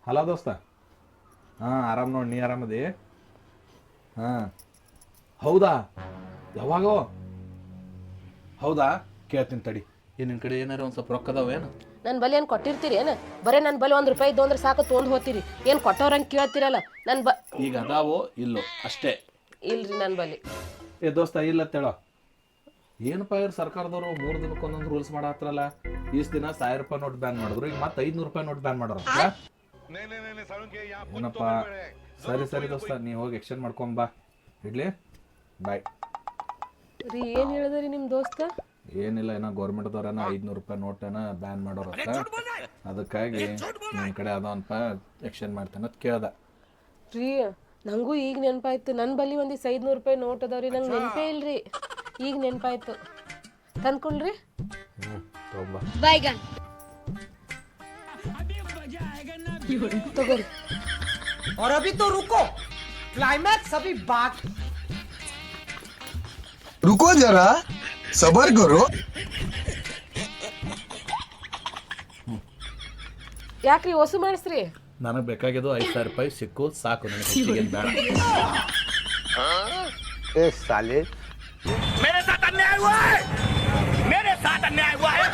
Hello ದೋಸ್ತ. ಹಾಂ ಆರಾಮ್ ನೋಡಿ, ನೀ ಆರಾಮದಿ? ಹಾಂ ಹೌದಾ, ಯಾವಾಗೋ? ಹೌದಾ, ಕೇಳ್ತೀನಿ ತಡಿ. ನಿನ್ನ ಕಡೆ ಏನಾರು ಒಂದು ಸ್ವಲ್ಪ ರೊಕ್ಕ ಅದಾವೇನು? ನನ್ನ ಬಲಿ ಏನು ಕೊಟ್ಟಿರ್ತೀರಿ ಏನು? ಬರೀ ನನ್ನ ಬಲಿ ₹1 ಇದ್ದು ಅಂದ್ರೆ ಸಾಕು ತೊಗೊಂಡು ಹೋಗ್ತೀರಿ. ಏನು ಕೊಟ್ಟವ್ರಂಗೆ ಕೇಳ್ತೀರಲ್ಲ ನನ್ನ ಈಗ ಅದಾವೋ ಇಲ್ಲೋ ಅಷ್ಟೇ. ಇಲ್ರಿ ನನ್ನ ಬಲಿ. ಏ ದೋಸ್ತ ಇಲ್ಲತ್ತೇಳೋ. ಏನಪ್ಪ ಇವ್ರು ಸರ್ಕಾರದವರು 3 ದಿನಕ್ಕೊಂದೊಂದು ರೂಲ್ಸ್ ಮಾಡತ್ತಾರಲ್ಲ. ಇಷ್ಟು ದಿನ ₹1000 ನೋಟ್ ಬ್ಯಾನ್ ಮಾಡಿದ್ರು, ಈಗ ಮತ್ತೆ ₹500 ನೋಟ್ ಬ್ಯಾನ್ ಮಾಡೋರು. ಏನಪ್ಪ, ಸರಿ ದೋಸ್ತ, ನೀ ಹೋಗಿ ಎಕ್ಸ್ಚೇಂಜ್ ಮಾಡ್ಕೊಂಬಾ. ಇಡ್ಲಿ, ಬಾಯ್. ರೀ ಏನು ಹೇಳಿದ್ರಿ ನಿಮ್ಮ ದೋಸ್ತ? ಏನಿಲ್ಲ, ಏನೋ ಗೌರ್ಮೆಂಟ್ದವ್ರೇನೋ ₹500 ನೋಟೇನ ಬ್ಯಾನ್ ಮಾಡೋರು ಅಂತ, ಅದಕ್ಕಾಗಿ ನಿಮ್ಮ ಕಡೆ ಅದಾವನಪ್ಪ ಎಕ್ಸ್ಚೇಂಜ್ ಮಾಡ್ತೇನೆ ಅಂತ ಕೇಳ್ದೆ. ರೀ ನನಗೂ ಈಗ ನೆನಪಾಯ್ತು, ನನ್ನ ಬಲಿ ಒಂದಿಷ್ಟು ₹500 ನೋಟ್ ಅದಾವ್ರಿ. ನಂಗೆ ನೆನಪೇ ಇಲ್ರಿ, ಈಗ ನೆನಪಾಯ್ತು. ತಂದ್ಕೊಳ್ರಿ. ತಗೊಂಬಾ. ತಗೋರಿ. और अभी तो रुको, क्लाइमैक्स अभी बाकी। रुको जरा, सबर करो। ಯಾಕ್ರಿ ಹೊಸು ಮಾಡಿಸ್ರಿ? ನನಗೆ ಬೇಕಾಗಿದ್ದು ₹5000 ಸಿಕ್ಕು ಸಾಕು, ನನಗೆ ಹೆಚ್ಚಿಗೆ ಬೇಡ. ए साले, मेरे साथ अन्याय हुआ है, मेरे साथ अन्याय हुआ है।